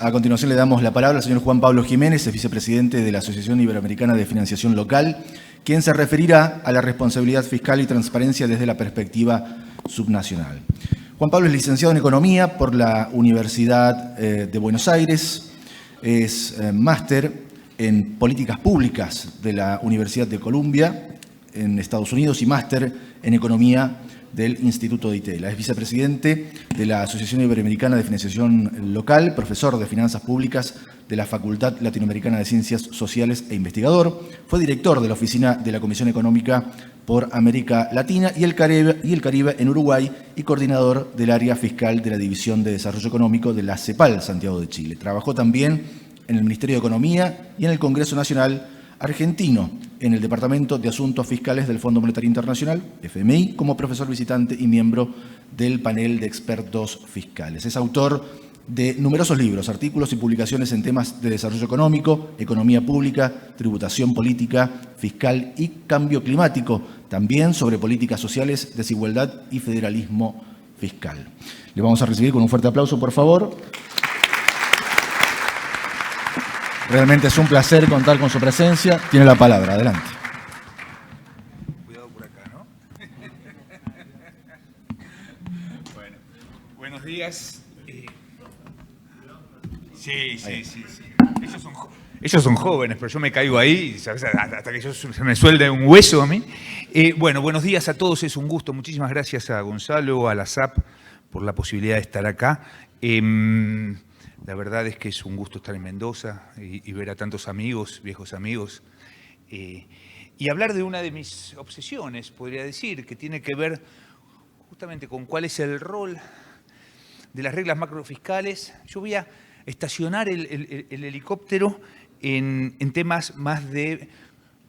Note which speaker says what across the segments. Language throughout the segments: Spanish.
Speaker 1: A continuación le damos la palabra al señor Juan Pablo Jiménez, es vicepresidente de la Asociación Iberoamericana de Financiación Local, quien se referirá a la responsabilidad fiscal y transparencia desde la perspectiva subnacional. Juan Pablo es licenciado en Economía por la Universidad de Buenos Aires, es máster en Políticas Públicas de la Universidad de Columbia en Estados Unidos y máster en Economía del Instituto de Itela. Es vicepresidente de la Asociación Iberoamericana de Financiación Local, profesor de Finanzas Públicas de la Facultad Latinoamericana de Ciencias Sociales e investigador. Fue director de la Oficina de la Comisión Económica por América Latina y el Caribe en Uruguay y coordinador del área fiscal de la División de Desarrollo Económico de la CEPAL Santiago de Chile. Trabajó también en el Ministerio de Economía y en el Congreso Nacional Argentino, en el Departamento de Asuntos Fiscales del Fondo Monetario Internacional, FMI, como profesor visitante y miembro del panel de expertos fiscales. Es autor de numerosos libros, artículos y publicaciones en temas de desarrollo económico, economía pública, tributación política, fiscal y cambio climático, también sobre políticas sociales, desigualdad y federalismo fiscal. Le vamos a recibir con un fuerte aplauso, por favor. Realmente es un placer contar con su presencia. Tiene la palabra. Adelante.
Speaker 2: Cuidado por acá, ¿no? Bueno, buenos días. Sí. Ellos son jóvenes, pero yo me caigo ahí, ¿sabes? Hasta que se me suelde un hueso a mí. Bueno, buenos días a todos. Es un gusto. Muchísimas gracias a Gonzalo, a la SAP, por la posibilidad de estar acá. La verdad es que es un gusto estar en Mendoza y ver a tantos amigos, viejos amigos, y hablar de una de mis obsesiones, podría decir, que tiene que ver justamente con cuál es el rol de las reglas macrofiscales. Yo voy a estacionar el helicóptero en temas más de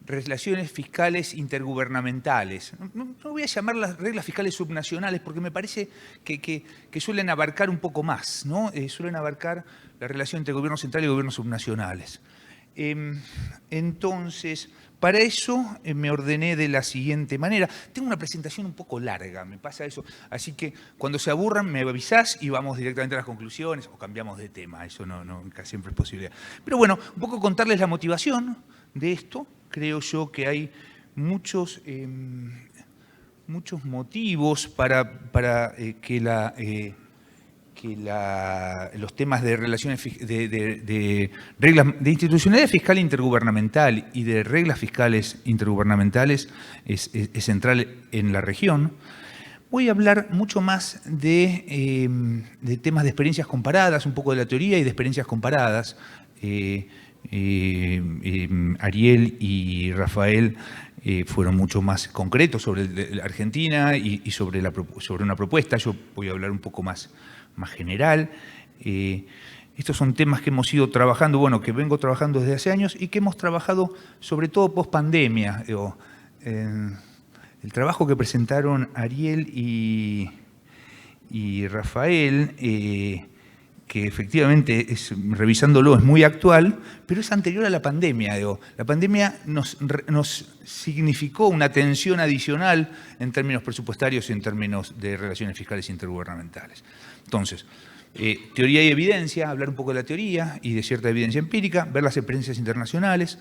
Speaker 2: relaciones fiscales intergubernamentales. No voy a llamar las reglas fiscales subnacionales porque me parece que suelen abarcar un poco más, ¿no? Suelen abarcar la relación entre gobierno central y gobiernos subnacionales. Entonces, para eso me ordené de la siguiente manera. Tengo una presentación un poco larga, me pasa eso. Así que cuando se aburran me avisás y vamos directamente a las conclusiones o cambiamos de tema. Eso nunca siempre es posible. Pero bueno, un poco contarles la motivación de esto. Creo yo que hay muchos motivos para que los temas de relaciones de reglas de institucionalidad fiscal intergubernamental y de reglas fiscales intergubernamentales es central en la región. Voy a hablar mucho más de temas de experiencias comparadas, un poco de la teoría y de experiencias comparadas. Ariel y Rafael fueron mucho más concretos sobre Argentina y sobre una propuesta. Yo voy a hablar un poco más general. Estos son temas que hemos ido trabajando, bueno, que vengo trabajando desde hace años y que hemos trabajado sobre todo post-pandemia. El trabajo que presentaron Ariel y Rafael, que efectivamente, revisándolo, es muy actual, pero es anterior a la pandemia. La pandemia nos significó una tensión adicional en términos presupuestarios y en términos de relaciones fiscales intergubernamentales. Entonces, teoría y evidencia, hablar un poco de la teoría y de cierta evidencia empírica, ver las experiencias internacionales,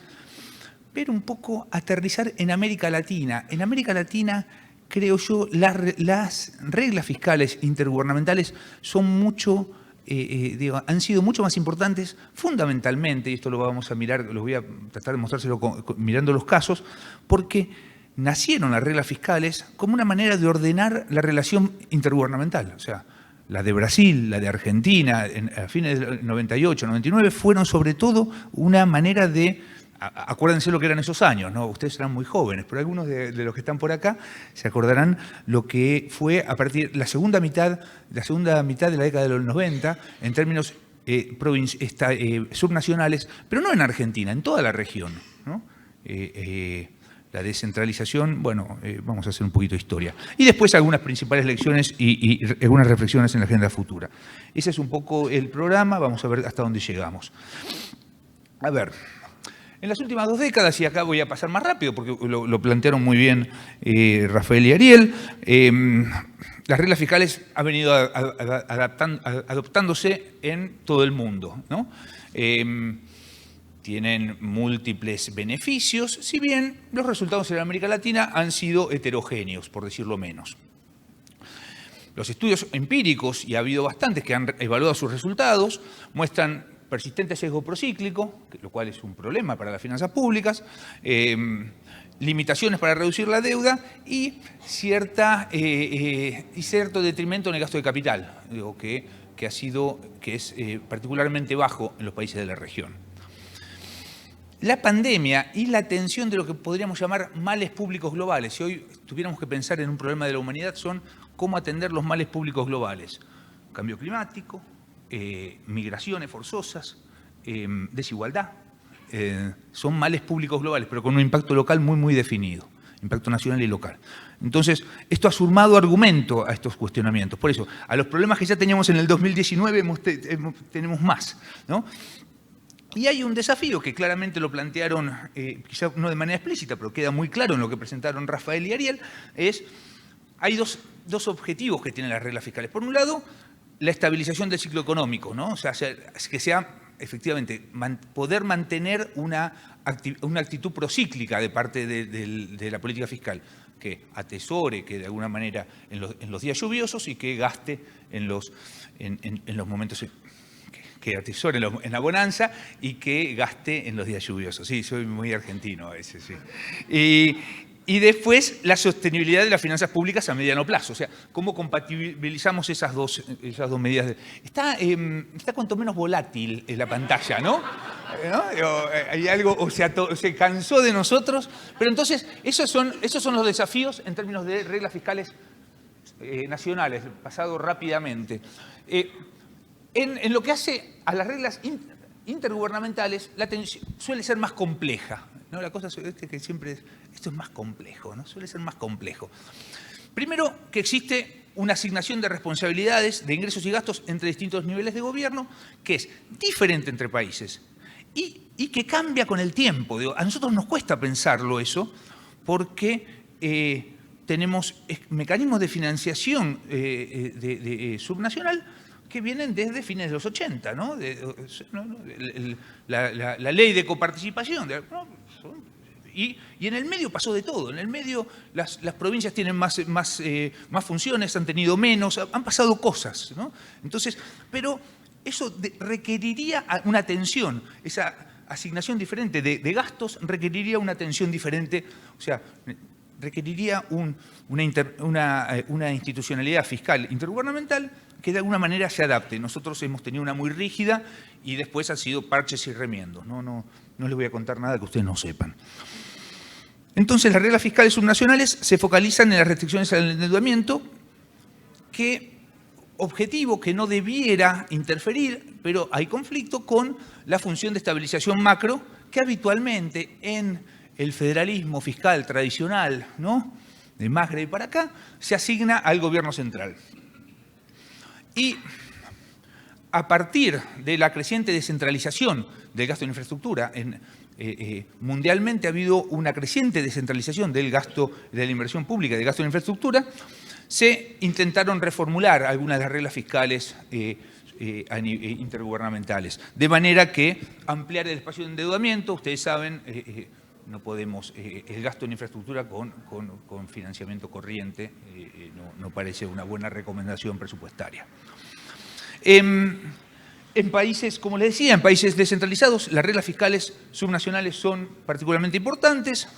Speaker 2: ver un poco, aterrizar en América Latina. En América Latina, creo yo, las reglas fiscales intergubernamentales son han sido mucho más importantes fundamentalmente, y esto lo vamos a mirar, lo voy a tratar de mostrárselo mirando los casos, porque nacieron las reglas fiscales como una manera de ordenar la relación intergubernamental. O sea, la de Brasil, la de Argentina, a fines del 98, 99, fueron sobre todo una manera de... Acuérdense lo que eran esos años, ¿no? Ustedes eran muy jóvenes, pero algunos de los que están por acá se acordarán lo que fue a partir de la segunda mitad de la década de los 90, en términos subnacionales, pero no en Argentina, en toda la región, ¿no? La descentralización, bueno, vamos a hacer un poquito de historia. Y después algunas principales lecciones y algunas reflexiones en la agenda futura. Ese es un poco el programa, vamos a ver hasta dónde llegamos. A ver... En las últimas 2 décadas, y acá voy a pasar más rápido porque lo plantearon muy bien Rafael y Ariel, las reglas fiscales han venido adoptándose en todo el mundo, ¿no? Tienen múltiples beneficios, si bien los resultados en América Latina han sido heterogéneos, por decirlo menos. Los estudios empíricos, y ha habido bastantes que han evaluado sus resultados, muestran persistente sesgo procíclico, lo cual es un problema para las finanzas públicas, limitaciones para reducir la deuda y cierto detrimento en el gasto de capital, digo, que es particularmente bajo en los países de la región. La pandemia y la atención de lo que podríamos llamar males públicos globales, si hoy tuviéramos que pensar en un problema de la humanidad, son cómo atender los males públicos globales. Cambio climático, migraciones forzosas, desigualdad. Son males públicos globales, pero con un impacto local muy, muy definido, impacto nacional y local. Entonces, esto ha sumado argumento a estos cuestionamientos. Por eso, a los problemas que ya teníamos en el 2019 tenemos más, ¿no? Y hay un desafío que claramente lo plantearon, quizá no de manera explícita, pero queda muy claro en lo que presentaron Rafael y Ariel, hay dos objetivos que tienen las reglas fiscales. Por un lado, la estabilización del ciclo económico, ¿no? O sea, que sea efectivamente poder mantener una actitud procíclica de parte de la política fiscal, que atesore, que de alguna manera en los días lluviosos y que gaste en los momentos, que atesore en la bonanza y que gaste en los días lluviosos. Sí, soy muy argentino a veces, sí. Y después la sostenibilidad de las finanzas públicas a mediano plazo. O sea, cómo compatibilizamos esas dos medidas. Está cuanto menos volátil en la pantalla, ¿no? Hay algo, o sea, se cansó de nosotros. Pero entonces, esos son los desafíos en términos de reglas fiscales nacionales, pasado rápidamente. En lo que hace a las reglas intergubernamentales, la tensión suele ser más compleja, ¿no? La cosa es que siempre esto es más complejo, ¿no? Suele ser más complejo. Primero, que existe una asignación de responsabilidades, de ingresos y gastos entre distintos niveles de gobierno, que es diferente entre países y que cambia con el tiempo. Digo, a nosotros nos cuesta pensarlo eso, porque tenemos mecanismos de financiación subnacional que vienen desde fines de los 80, ¿no? La ley de coparticipación. Y en el medio pasó de todo. En el medio las provincias tienen más funciones, han tenido menos, han pasado cosas, ¿no? Entonces, pero eso requeriría una atención, esa asignación diferente de gastos requeriría una atención diferente, o sea, requeriría una institucionalidad fiscal intergubernamental que de alguna manera se adapte. Nosotros hemos tenido una muy rígida y después han sido parches y remiendos. No les voy a contar nada que ustedes no sepan. Entonces, las reglas fiscales subnacionales se focalizan en las restricciones al endeudamiento, objetivo que no debiera interferir, pero hay conflicto con la función de estabilización macro que habitualmente en el federalismo fiscal tradicional, ¿no?, de Macri para acá, se asigna al gobierno central. Y a partir de la creciente descentralización del gasto en infraestructura, mundialmente ha habido una creciente descentralización del gasto, de la inversión pública, del gasto en infraestructura, se intentaron reformular algunas de las reglas fiscales intergubernamentales, de manera que ampliar el espacio de endeudamiento. Ustedes saben, no podemos, el gasto en infraestructura con financiamiento corriente no parece una buena recomendación presupuestaria. En países, como les decía, en países descentralizados, las reglas fiscales subnacionales son particularmente importantes.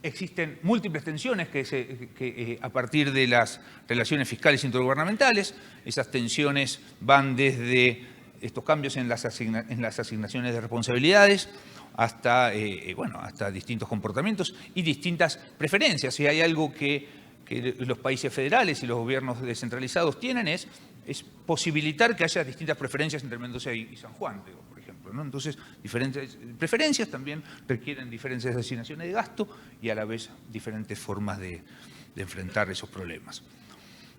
Speaker 2: Existen múltiples tensiones que a partir de las relaciones fiscales intergubernamentales, esas tensiones van desde estos cambios en las asignaciones de responsabilidades hasta distintos comportamientos y distintas preferencias. Si hay algo que los países federales y los gobiernos descentralizados tienen es posibilitar que haya distintas preferencias entre Mendoza y San Juan, por ejemplo, ¿no? Entonces, diferentes preferencias también requieren diferentes asignaciones de gasto y a la vez diferentes formas de enfrentar esos problemas.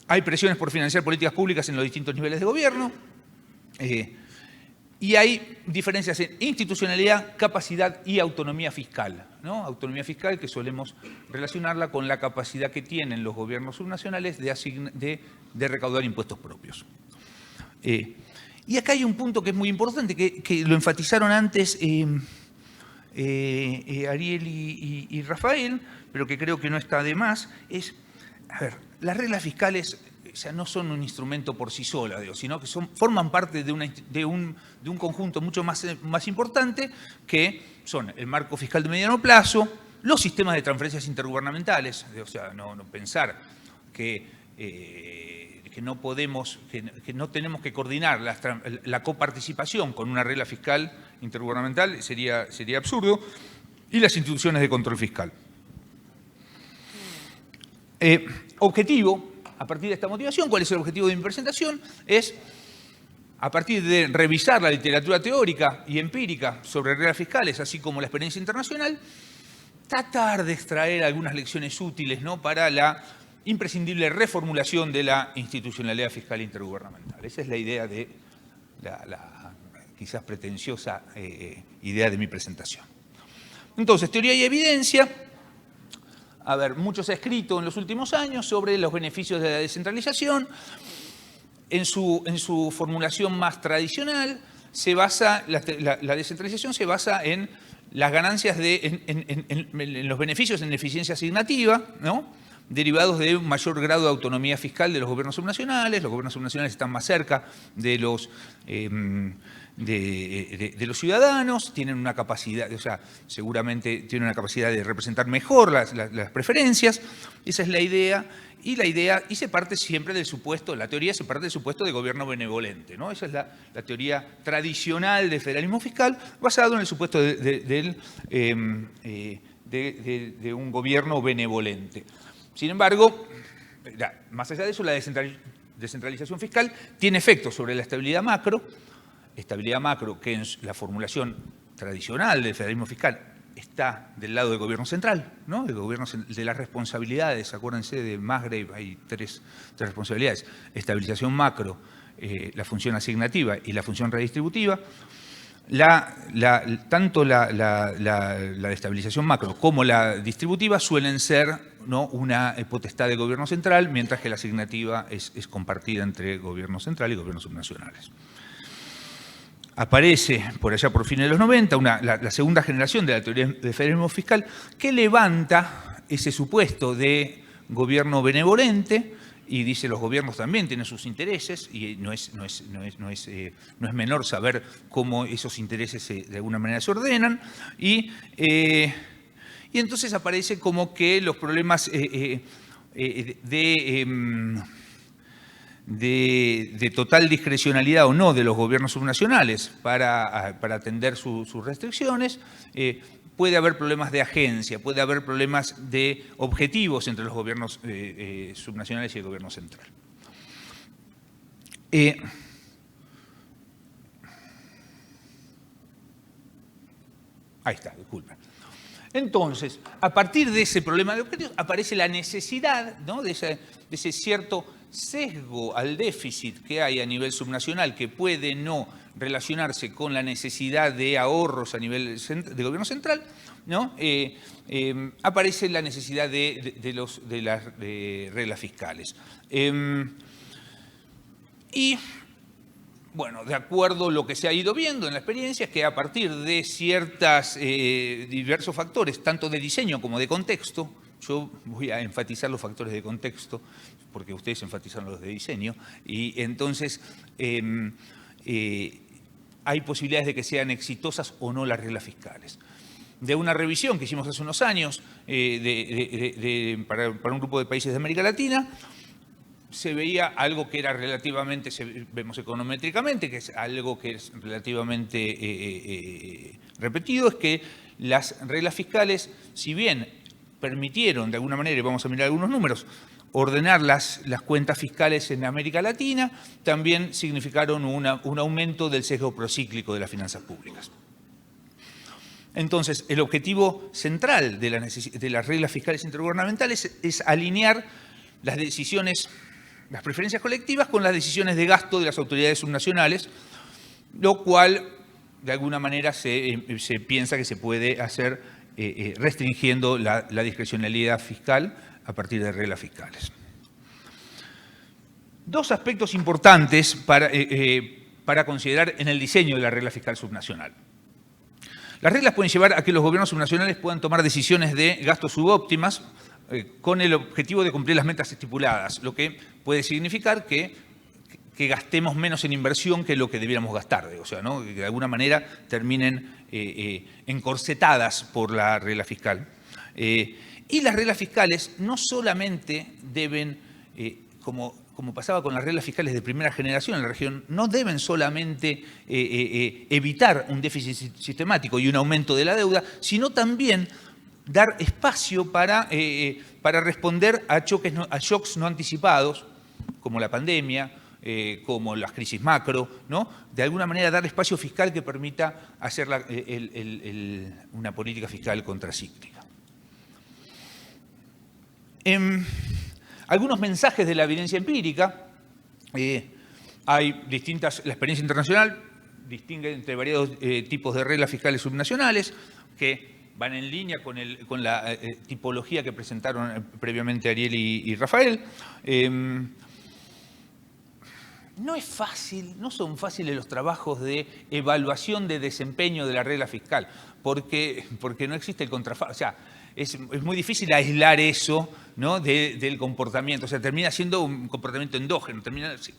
Speaker 2: Hay presiones por financiar políticas públicas en los distintos niveles de gobierno. Y hay diferencias en institucionalidad, capacidad y autonomía fiscal, ¿no? Autonomía fiscal que solemos relacionarla con la capacidad que tienen los gobiernos subnacionales de recaudar impuestos propios. Y acá hay un punto que es muy importante, que lo enfatizaron antes Ariel y Rafael, pero que creo que no está de más, es, a ver, las reglas fiscales, o sea, no son un instrumento por sí solas, sino que forman parte de un conjunto mucho más importante, que son el marco fiscal de mediano plazo, los sistemas de transferencias intergubernamentales, o sea, no pensar que no tenemos que coordinar la coparticipación con una regla fiscal intergubernamental sería absurdo, y las instituciones de control fiscal. Objetivo, a partir de esta motivación, ¿cuál es el objetivo de mi presentación? Es, a partir de revisar la literatura teórica y empírica sobre reglas fiscales, así como la experiencia internacional, tratar de extraer algunas lecciones útiles, ¿no?, para la imprescindible reformulación de la institucionalidad fiscal intergubernamental. Esa es la idea de la quizás pretenciosa idea de mi presentación. Entonces, teoría y evidencia. A ver, mucho se ha escrito en los últimos años sobre los beneficios de la descentralización. En su formulación más tradicional, la descentralización se basa en las ganancias, en los beneficios en eficiencia asignativa, ¿no?, derivados de un mayor grado de autonomía fiscal de los gobiernos subnacionales. Los gobiernos subnacionales están más cerca de los ciudadanos, tienen una capacidad, o sea, seguramente tienen una capacidad de representar mejor las preferencias. Esa es la idea, y se parte siempre del supuesto, la teoría se parte del supuesto de gobierno benevolente, ¿no? Esa es la teoría tradicional del federalismo fiscal, basado en el supuesto de un gobierno benevolente. Sin embargo, más allá de eso, la descentralización fiscal tiene efectos sobre la estabilidad macro que en la formulación tradicional del federalismo fiscal está del lado del gobierno central, ¿no?, de las responsabilidades. Acuérdense de Musgrave, hay tres responsabilidades: estabilización macro, la función asignativa y la función redistributiva. Tanto la estabilización macro como la distributiva suelen ser, ¿no?, una potestad del gobierno central, mientras que la asignativa es compartida entre gobierno central y gobiernos subnacionales. Aparece por allá por fines de los 90 la segunda generación de la teoría del federalismo fiscal, que levanta ese supuesto de gobierno benevolente y dice: los gobiernos también tienen sus intereses, y no es menor saber cómo esos intereses de alguna manera se ordenan, y entonces aparece como que los problemas de total discrecionalidad o no de los gobiernos subnacionales para atender sus restricciones, puede haber problemas de agencia, puede haber problemas de objetivos entre los gobiernos subnacionales y el gobierno central. Ahí está, disculpen. Entonces, a partir de ese problema de objetivos, aparece la necesidad, ¿no?, de ese cierto sesgo al déficit que hay a nivel subnacional, que puede no relacionarse con la necesidad de ahorros a nivel de gobierno central, ¿no? Aparece la necesidad de las reglas fiscales. Y, bueno, de acuerdo a lo que se ha ido viendo en la experiencia, es que a partir de diversos factores, tanto de diseño como de contexto, yo voy a enfatizar los factores de contexto, porque ustedes enfatizaron los de diseño, y entonces hay posibilidades de que sean exitosas o no las reglas fiscales. De una revisión que hicimos hace unos años para un grupo de países de América Latina, se veía algo que era relativamente, vemos econométricamente, que es algo que es relativamente repetido, es que las reglas fiscales, si bien permitieron de alguna manera, y vamos a mirar algunos números, ordenar las cuentas fiscales en América Latina, también significaron un aumento del sesgo procíclico de las finanzas públicas. Entonces, el objetivo central de las reglas fiscales intergubernamentales es alinear las decisiones, las preferencias colectivas con las decisiones de gasto de las autoridades subnacionales, lo cual de alguna manera se piensa que se puede hacer restringiendo la discrecionalidad fiscal a partir de reglas fiscales. Dos aspectos importantes para considerar en el diseño de la regla fiscal subnacional. Las reglas pueden llevar a que los gobiernos subnacionales puedan tomar decisiones de gasto subóptimas con el objetivo de cumplir las metas estipuladas, lo que puede significar que gastemos menos en inversión que lo que debiéramos gastar, o sea, ¿no? Que de alguna manera terminen encorsetadas por la regla fiscal. Y las reglas fiscales no solamente deben, como pasaba con las reglas fiscales de primera generación en la región, no deben solamente evitar un déficit sistemático y un aumento de la deuda, sino también dar espacio para responder a shocks no anticipados, como la pandemia, como las crisis macro, ¿no? De alguna manera dar espacio fiscal que permita hacer una política fiscal contracíclica. Algunos mensajes de la evidencia empírica. La experiencia internacional distingue entre variados tipos de reglas fiscales subnacionales que van en línea con la tipología que presentaron previamente Ariel y Rafael. No son fáciles los trabajos de evaluación de desempeño de la regla fiscal, porque no existe el contrafacto. O sea, es muy difícil aislar eso, ¿no? del comportamiento. O sea, termina siendo un comportamiento endógeno, se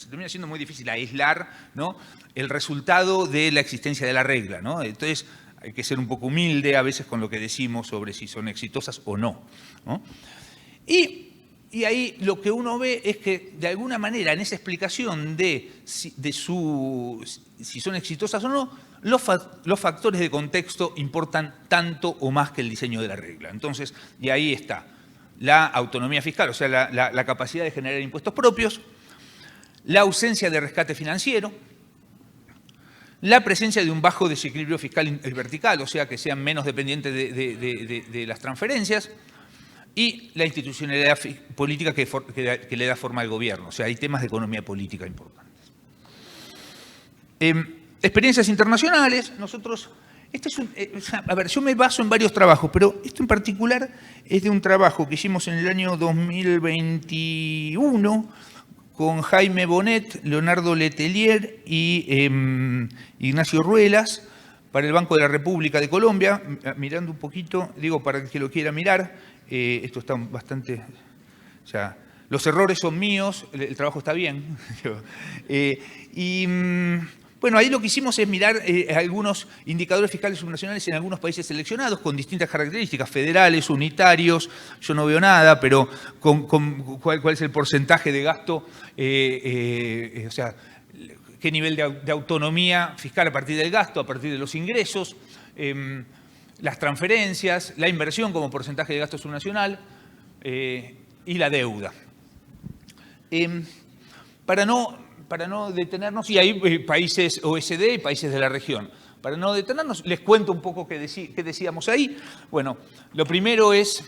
Speaker 2: termina siendo muy difícil aislar, ¿no? el resultado de la existencia de la regla, ¿no? Entonces, hay que ser un poco humilde a veces con lo que decimos sobre si son exitosas o no, ¿no? Y ahí lo que uno ve es que, de alguna manera, en esa explicación de si son exitosas o no, los factores de contexto importan tanto o más que el diseño de la regla. Entonces, y ahí está la autonomía fiscal, o sea, la capacidad de generar impuestos propios, la ausencia de rescate financiero, la presencia de un bajo desequilibrio fiscal vertical, o sea, que sean menos dependientes de las transferencias, y la institucionalidad política que le da forma al gobierno. O sea, hay temas de economía política importantes. Experiencias internacionales. Nosotros, yo me baso en varios trabajos, pero esto en particular es de un trabajo que hicimos en el año 2021 con Jaime Bonet, Leonardo Letelier y Ignacio Ruelas, para el Banco de la República de Colombia. Mirando un poquito, digo, para el que lo quiera mirar, esto está bastante... O sea, los errores son míos, el trabajo está bien. Bueno, ahí lo que hicimos es mirar algunos indicadores fiscales subnacionales en algunos países seleccionados con distintas características, federales, unitarios, yo no veo nada, pero cuál es el porcentaje de gasto, o sea, qué nivel de autonomía fiscal a partir del gasto, a partir de los ingresos, las transferencias, la inversión como porcentaje de gasto subnacional y la deuda. Para no detenernos, y hay países OECD y países de la región. Para no detenernos, les cuento un poco qué decíamos ahí. Bueno, lo primero es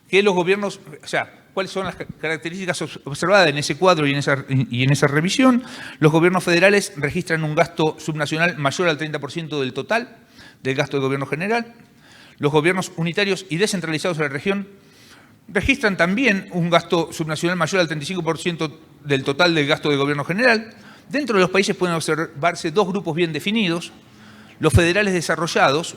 Speaker 2: que los gobiernos, o sea, cuáles son las características observadas en ese cuadro y en esa revisión. Los gobiernos federales registran un gasto subnacional mayor al 30% del total del gasto del gobierno general. Los gobiernos unitarios y descentralizados de la región registran también un gasto subnacional mayor al 35% del total del gasto del gobierno general. Dentro de los países pueden observarse dos grupos bien definidos: los federales desarrollados,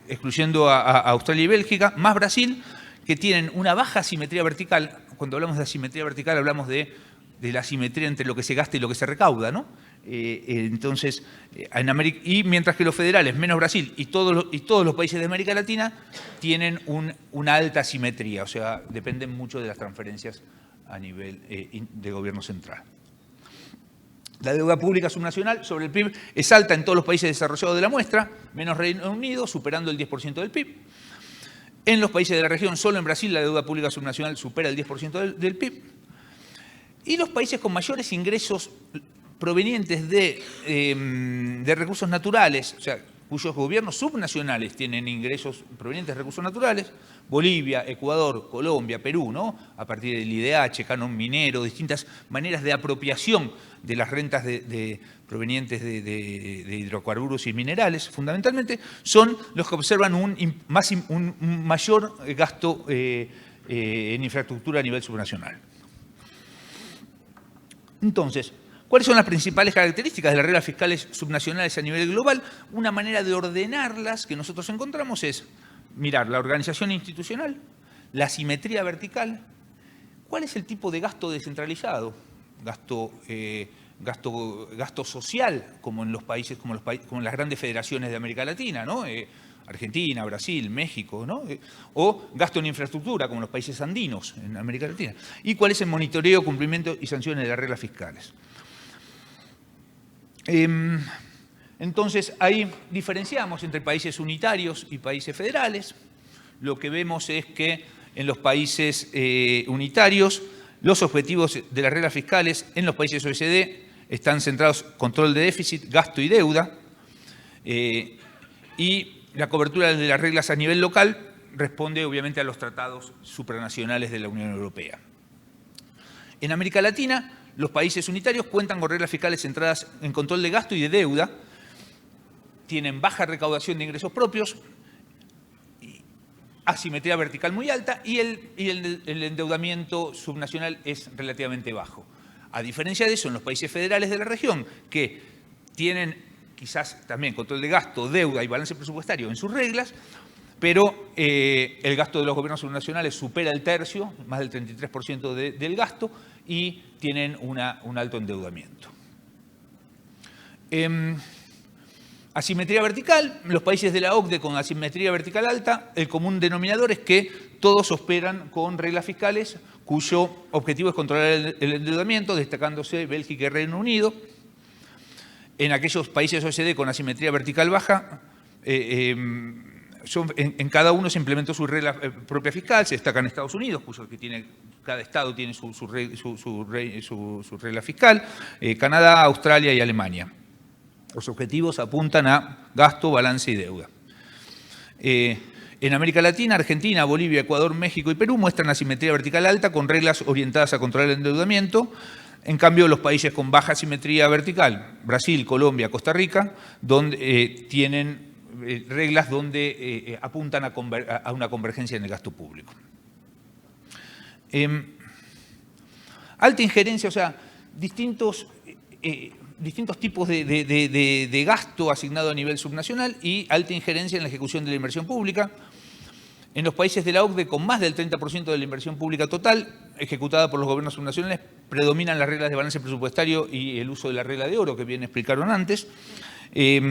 Speaker 2: excluyendo a Australia y Bélgica, más Brasil, que tienen una baja asimetría vertical. Cuando hablamos de asimetría vertical hablamos de la asimetría entre lo que se gasta y lo que se recauda, ¿no? Entonces, y mientras que los federales, menos Brasil y todos los países de América Latina, tienen una alta asimetría, o sea, dependen mucho de las transferencias a nivel de gobierno central. La deuda pública subnacional sobre el PIB es alta en todos los países desarrollados de la muestra, menos Reino Unido, superando el 10% del PIB. En los países de la región, solo en Brasil, la deuda pública subnacional supera el 10% del PIB. Y los países con mayores ingresos provenientes de recursos naturales, o sea, cuyos gobiernos subnacionales tienen ingresos provenientes de recursos naturales, Bolivia, Ecuador, Colombia, Perú, ¿no? A partir del IDH, canon minero, distintas maneras de apropiación de las rentas provenientes de hidrocarburos y minerales, fundamentalmente, son los que observan un mayor gasto en infraestructura a nivel subnacional. Entonces, ¿cuáles son las principales características de las reglas fiscales subnacionales a nivel global? Una manera de ordenarlas que nosotros encontramos es mirar la organización institucional, la simetría vertical, cuál es el tipo de gasto descentralizado, gasto social, como en los países, como en las grandes federaciones de América Latina, ¿no? Argentina, Brasil, México, ¿no? O gasto en infraestructura, como en los países andinos en América Latina. Y cuál es el monitoreo, cumplimiento y sanciones de las reglas fiscales. Entonces, ahí diferenciamos entre países unitarios y países federales. Lo que vemos es que en los países unitarios, los objetivos de las reglas fiscales en los países OECD están centrados en control de déficit, gasto y deuda. Y la cobertura de las reglas a nivel local responde obviamente a los tratados supranacionales de la Unión Europea. En América Latina, los países unitarios cuentan con reglas fiscales centradas en control de gasto y de deuda, tienen baja recaudación de ingresos propios, asimetría vertical muy alta y el endeudamiento subnacional es relativamente bajo. A diferencia de eso, en los países federales de la región, que tienen quizás también control de gasto, deuda y balance presupuestario en sus reglas, pero el gasto de los gobiernos subnacionales supera el tercio, más del 33% del gasto, y tienen un alto endeudamiento. Asimetría vertical, los países de la OCDE con asimetría vertical alta, el común denominador es que todos operan con reglas fiscales cuyo objetivo es controlar el endeudamiento, destacándose Bélgica y Reino Unido. En aquellos países OECD con asimetría vertical baja, en cada uno se implementó su regla propia fiscal, se destacan Estados Unidos, cuyo cada estado tiene su regla fiscal, Canadá, Australia y Alemania. Los objetivos apuntan a gasto, balance y deuda. En América Latina, Argentina, Bolivia, Ecuador, México y Perú muestran asimetría vertical alta con reglas orientadas a controlar el endeudamiento. En cambio, los países con baja asimetría vertical, Brasil, Colombia, Costa Rica, donde tienen reglas donde apuntan a una convergencia en el gasto público. Alta injerencia, o sea, distintos tipos de gasto asignado a nivel subnacional y alta injerencia en la ejecución de la inversión pública. En los países de la OCDE, con más del 30% de la inversión pública total ejecutada por los gobiernos subnacionales, predominan las reglas de balance presupuestario y el uso de la regla de oro, que bien explicaron antes. Y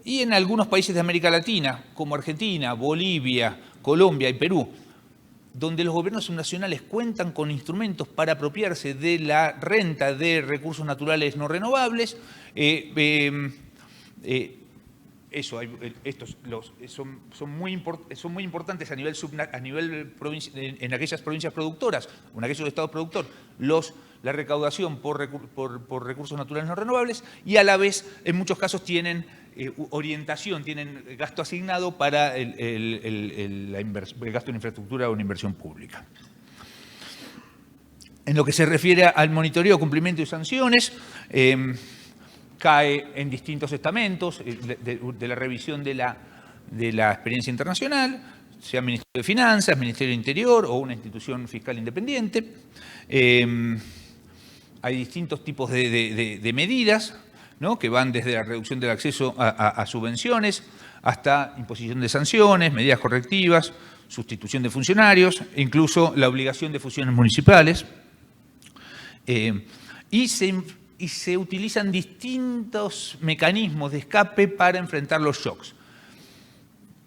Speaker 2: en algunos países de América Latina, como Argentina, Bolivia, Colombia y Perú, donde los gobiernos subnacionales cuentan con instrumentos para apropiarse de la renta de recursos naturales no renovables, son muy importantes en aquellas provincias productoras, o en aquellos estados productores, la recaudación por recursos naturales no renovables y a la vez, en muchos casos, tienen orientación, tienen gasto asignado para el gasto en infraestructura o en inversión pública. En lo que se refiere al monitoreo, cumplimiento y sanciones, cae en distintos estamentos de la revisión de la experiencia internacional, sea Ministerio de Finanzas, Ministerio del Interior o una institución fiscal independiente. Hay distintos tipos de medidas, ¿no?, que van desde la reducción del acceso a subvenciones hasta imposición de sanciones, medidas correctivas, sustitución de funcionarios, incluso la obligación de fusiones municipales. Y se utilizan distintos mecanismos de escape para enfrentar los shocks.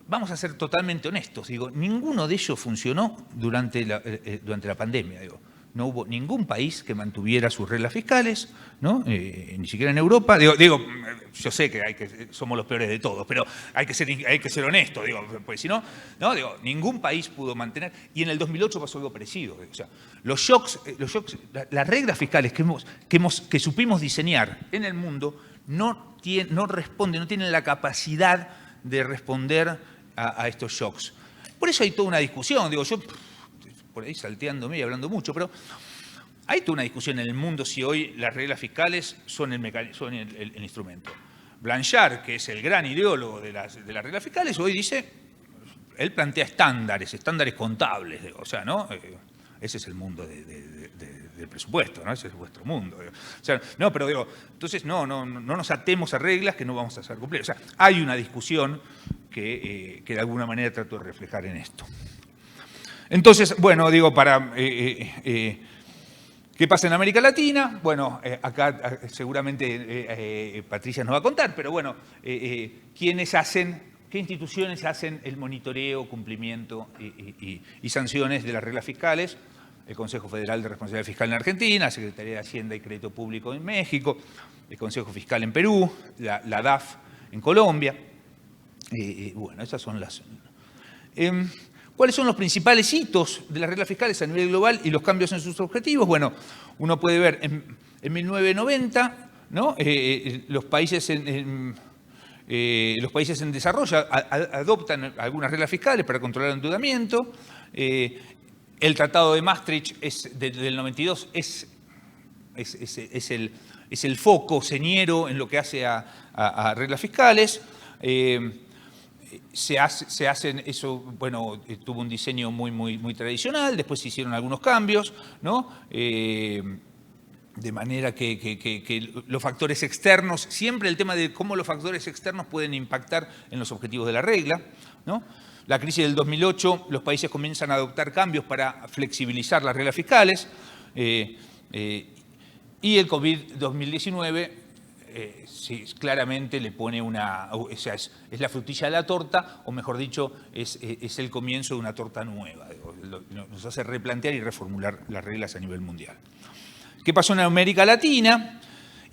Speaker 2: Vamos a ser totalmente honestos, ninguno de ellos funcionó durante la pandemia. No hubo ningún país que mantuviera sus reglas fiscales, ¿no? Ni siquiera en Europa. Yo sé que somos los peores de todos, pero hay que ser honestos, porque si no, ningún país pudo mantener. Y en el 2008 pasó algo parecido. O sea, los shocks, las reglas fiscales que supimos diseñar en el mundo no no responden, no tienen la capacidad de responder a estos shocks. Por eso hay toda una discusión, digo, yo por ahí salteándome y hablando mucho, pero hay toda una discusión en el mundo si hoy las reglas fiscales son el instrumento. Blanchard, que es el gran ideólogo de las reglas fiscales, hoy dice, él plantea estándares contables, digo, o sea, ¿no? Ese es el mundo del presupuesto, ¿no? Ese es vuestro mundo. Digo. O sea, no, pero digo, entonces no nos atemos a reglas que no vamos a hacer cumplir. O sea, hay una discusión que de alguna manera trato de reflejar en esto. Entonces, bueno, digo, ¿qué pasa en América Latina? Bueno, acá seguramente Patricia nos va a contar, pero bueno, ¿qué instituciones hacen el monitoreo, cumplimiento y sanciones de las reglas fiscales? El Consejo Federal de Responsabilidad Fiscal en Argentina, la Secretaría de Hacienda y Crédito Público en México, el Consejo Fiscal en Perú, la DAF en Colombia. Bueno, esas son las... ¿Cuáles son los principales hitos de las reglas fiscales a nivel global y los cambios en sus objetivos? Bueno, uno puede ver en 1990, ¿no? Los países en desarrollo adoptan algunas reglas fiscales para controlar el endeudamiento. El Tratado de Maastricht del 92 es el foco señero en lo que hace a reglas fiscales. Se hacen eso, bueno, tuvo un diseño muy tradicional, después se hicieron algunos cambios, ¿no? De manera que los factores externos, siempre el tema de cómo los factores externos pueden impactar en los objetivos de la regla, ¿no? La crisis del 2008, los países comienzan a adoptar cambios para flexibilizar las reglas fiscales y el COVID-2019 sí, claramente le pone o sea, es la frutilla de la torta, o mejor dicho, es el comienzo de una torta nueva. Nos hace replantear y reformular las reglas a nivel mundial. ¿Qué pasó en América Latina?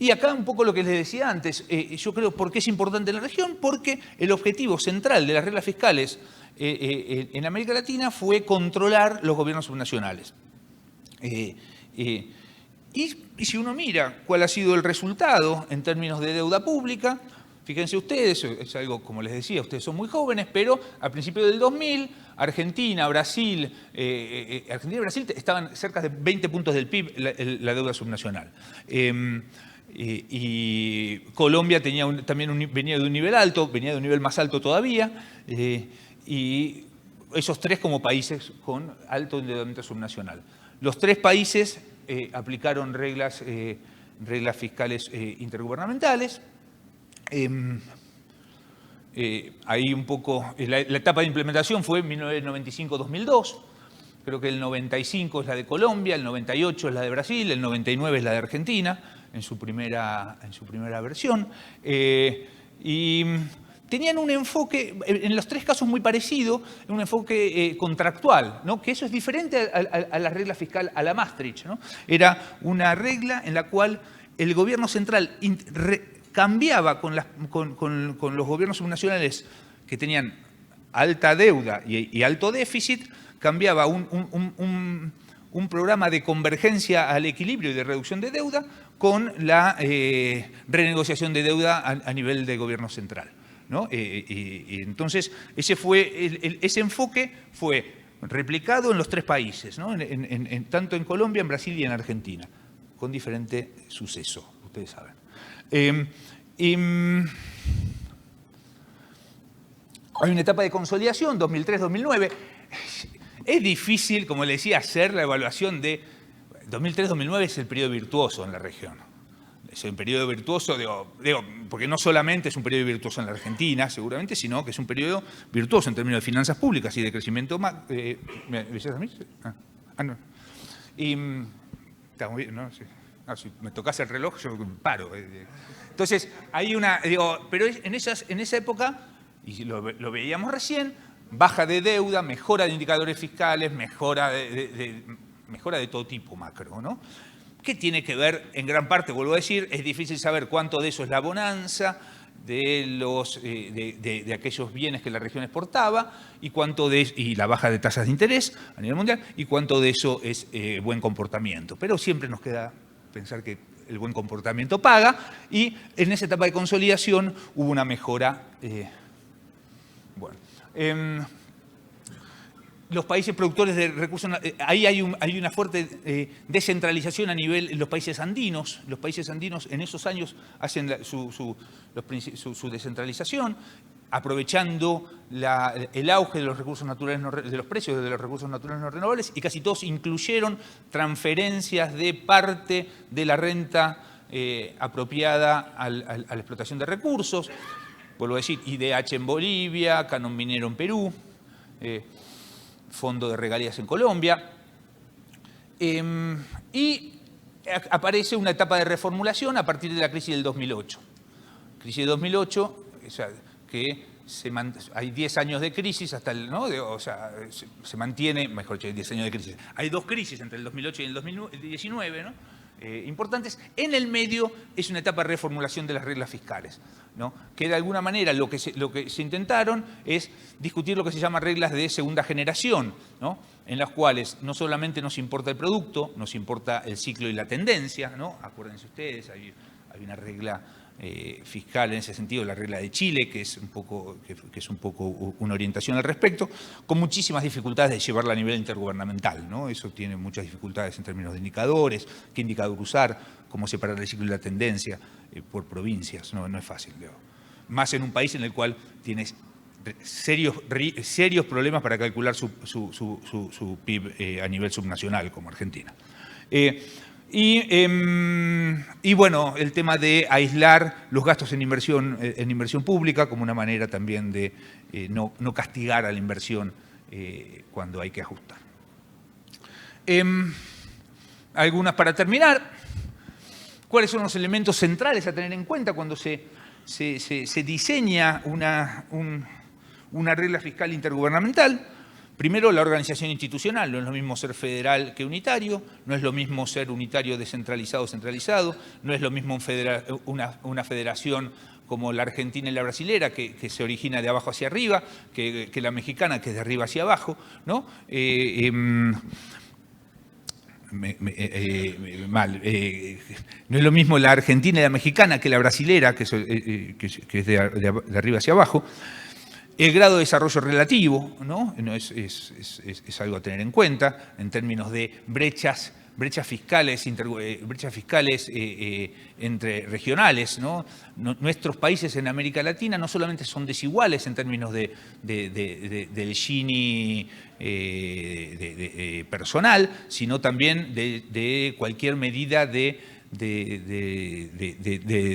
Speaker 2: Y acá un poco lo que les decía antes, yo creo, ¿por qué es importante en la región? Porque el objetivo central de las reglas fiscales en América Latina fue controlar los gobiernos subnacionales. Y si uno mira cuál ha sido el resultado en términos de deuda pública, fíjense ustedes, es algo, como les decía, ustedes son muy jóvenes, pero a principios del 2000, Argentina, Brasil estaban cerca de 20 puntos del PIB la deuda subnacional. Y Colombia venía de un nivel alto, venía de un nivel más alto todavía, y esos tres como países con alto endeudamiento subnacional. Los tres países aplicaron reglas fiscales intergubernamentales. Ahí un poco, la etapa de implementación fue en 1995-2002. Creo que el 95 es la de Colombia, el 98 es la de Brasil, el 99 es la de Argentina, en su primera versión. Y tenían un enfoque, en los tres casos muy parecido, un enfoque contractual, ¿no? Que eso es diferente a la regla fiscal, a la Maastricht, ¿no? Era una regla en la cual el gobierno central cambiaba con los gobiernos subnacionales que tenían alta deuda y alto déficit, cambiaba un programa de convergencia al equilibrio y de reducción de deuda con la renegociación de deuda a nivel de gobierno central, ¿no? Y entonces ese enfoque fue replicado en los tres países, ¿no? Tanto en Colombia, en Brasil y en Argentina, con diferente suceso, ustedes saben. Hay una etapa de consolidación, 2003-2009. Es difícil, como le decía, hacer la evaluación de 2003-2009 es el periodo virtuoso en la región. Es un periodo virtuoso, digo, porque no solamente es un periodo virtuoso en la Argentina, seguramente, sino que es un periodo virtuoso en términos de finanzas públicas y de crecimiento. ¿Me decías a mí? No. Y está muy bien, ¿no? Sí. Si me tocas el reloj, yo paro. Entonces, hay pero en esa época, y lo veíamos recién, baja de deuda, mejora de indicadores fiscales, mejora de todo tipo macro, ¿no? ¿Qué tiene que ver? En gran parte, vuelvo a decir, es difícil saber cuánto de eso es la bonanza de aquellos bienes que la región exportaba y la baja de tasas de interés a nivel mundial, y cuánto de eso es buen comportamiento. Pero siempre nos queda pensar que el buen comportamiento paga, y en esa etapa de consolidación hubo una mejora. Los países productores de recursos, ahí hay una fuerte descentralización a nivel en los países andinos. Los países andinos en esos años hacen su descentralización, aprovechando el auge de los recursos naturales, de los precios de los recursos naturales no renovables, y casi todos incluyeron transferencias de parte de la renta apropiada a la explotación de recursos. Vuelvo a decir, IDH en Bolivia, Canon Minero en Perú, Fondo de Regalías en Colombia. Y aparece una etapa de reformulación a partir de la crisis del 2008. Crisis de 2008, o sea, que hay 10 años de crisis hasta el, ¿no? Se mantiene, mejor dicho, 10 años de crisis. Hay 2 crisis entre el 2008 y el 2019, ¿no? Importantes. En el medio es una etapa de reformulación de las reglas fiscales, ¿no? Que de alguna manera lo que se intentaron es discutir lo que se llama reglas de segunda generación, ¿no? En las cuales no solamente nos importa el producto, nos importa el ciclo y la tendencia, ¿no? Acuérdense ustedes, hay una regla fiscal en ese sentido, la regla de Chile, que es un poco una orientación al respecto, con muchísimas dificultades de llevarla a nivel intergubernamental, ¿no? Eso tiene muchas dificultades en términos de indicadores, qué indicador usar, cómo separar el ciclo y la tendencia por provincias, no es fácil, ¿no? Más en un país en el cual tienes serios problemas para calcular su PIB a nivel subnacional, como Argentina. Y bueno, el tema de aislar los gastos en inversión pública como una manera también de no castigar a la inversión cuando hay que ajustar. Algunas para terminar. ¿Cuáles son los elementos centrales a tener en cuenta cuando se diseña una regla fiscal intergubernamental? Primero, la organización institucional. No es lo mismo ser federal que unitario, no es lo mismo ser unitario descentralizado o centralizado, no es lo mismo una federación como la argentina y la brasilera, que se origina de abajo hacia arriba, que la mexicana, que es de arriba hacia abajo, ¿no? No es lo mismo la argentina y la mexicana que la brasilera, que es de arriba hacia abajo. El grado de desarrollo relativo, ¿no? Es algo a tener en cuenta en términos de brechas fiscales entre regionales, ¿no? Nuestros países en América Latina no solamente son desiguales en términos del Gini personal, sino también de cualquier medida de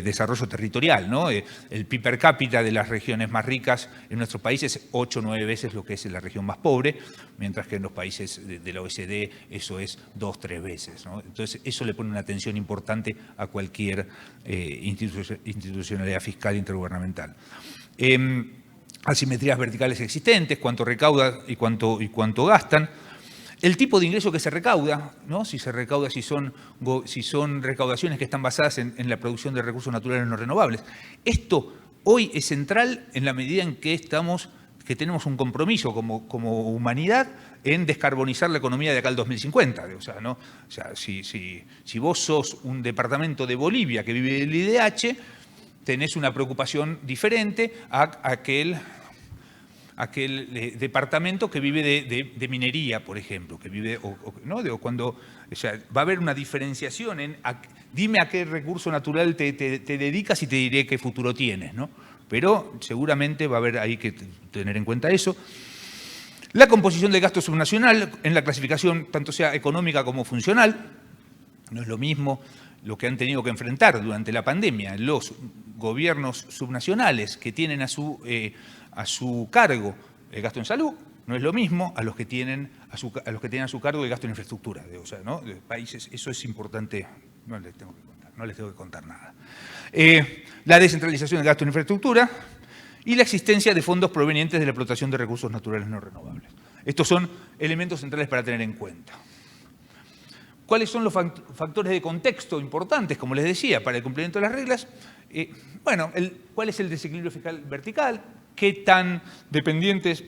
Speaker 2: desarrollo territorial, ¿no? El PIB per cápita de las regiones más ricas en nuestros países es 8 o 9 veces lo que es en la región más pobre, mientras que en los países de la OECD eso es 2 o 3 veces, ¿no? Entonces eso le pone una atención importante a cualquier institucionalidad fiscal intergubernamental. Asimetrías verticales existentes, cuánto recaudan y cuánto gastan. El tipo de ingreso que se recauda, ¿no? Si son recaudaciones que están basadas en la producción de recursos naturales no renovables. Esto hoy es central en la medida en que tenemos un compromiso como humanidad en descarbonizar la economía de acá al 2050. O sea, ¿no? O sea, si vos sos un departamento de Bolivia que vive del IDH, tenés una preocupación diferente a aquel departamento que vive de minería, por ejemplo, que vive, ¿no? O sea, va a haber una diferenciación dime a qué recurso natural te dedicas y te diré qué futuro tienes, ¿no? Pero seguramente va a haber ahí que tener en cuenta eso. La composición del gasto subnacional en la clasificación, tanto sea económica como funcional, no es lo mismo lo que han tenido que enfrentar durante la pandemia los gobiernos subnacionales que tienen a su cargo el gasto en salud, no es lo mismo a los que tienen a su cargo el gasto en infraestructura. O sea, ¿no? De países, eso es importante, no les tengo que contar nada. La descentralización del gasto en infraestructura y la existencia de fondos provenientes de la explotación de recursos naturales no renovables. Estos son elementos centrales para tener en cuenta. ¿Cuáles son los factores de contexto importantes, como les decía, para el cumplimiento de las reglas? Bueno, ¿cuál es el desequilibrio fiscal vertical? ¿Qué tan dependientes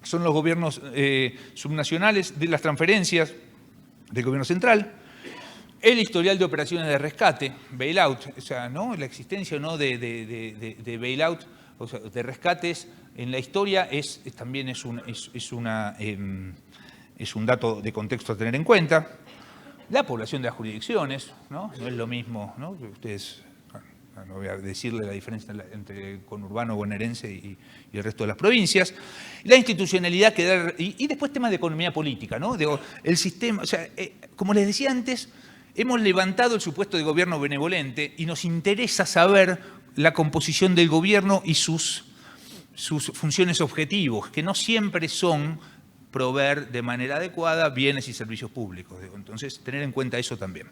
Speaker 2: son los gobiernos subnacionales de las transferencias del gobierno central? El historial de operaciones de rescate, bailout, o sea, ¿no? La existencia o no de bailout, o sea, de rescates en la historia también es un dato de contexto a tener en cuenta. La población de las jurisdicciones, ¿no? No es lo mismo, ¿no? Ustedes, no voy a decirle la diferencia entre conurbano bonaerense y el resto de las provincias. La institucionalidad y después temas de economía política, ¿no? El sistema, o sea, como les decía antes, hemos levantado el supuesto de gobierno benevolente y nos interesa saber la composición del gobierno y sus funciones objetivos, que no siempre son proveer de manera adecuada bienes y servicios públicos. Entonces, tener en cuenta eso también.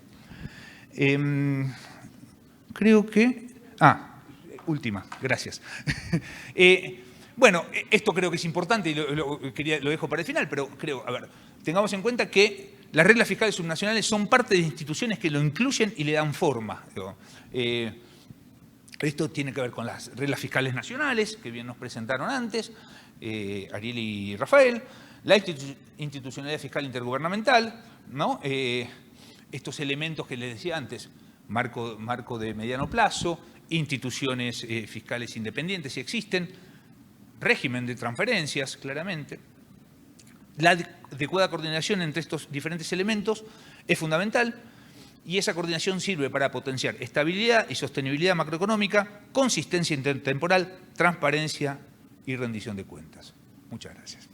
Speaker 2: Creo que... última, gracias. Bueno, esto creo que es importante y lo dejo para el final, pero creo, a ver, tengamos en cuenta que las reglas fiscales subnacionales son parte de instituciones que lo incluyen y le dan forma. Esto tiene que ver con las reglas fiscales nacionales, que bien nos presentaron antes, Ariel y Rafael, la institucionalidad fiscal intergubernamental, ¿no? Estos elementos que les decía antes, marco de mediano plazo, instituciones fiscales independientes si existen, régimen de transferencias, claramente. La adecuada coordinación entre estos diferentes elementos es fundamental y esa coordinación sirve para potenciar estabilidad y sostenibilidad macroeconómica, consistencia intertemporal, transparencia y rendición de cuentas. Muchas gracias.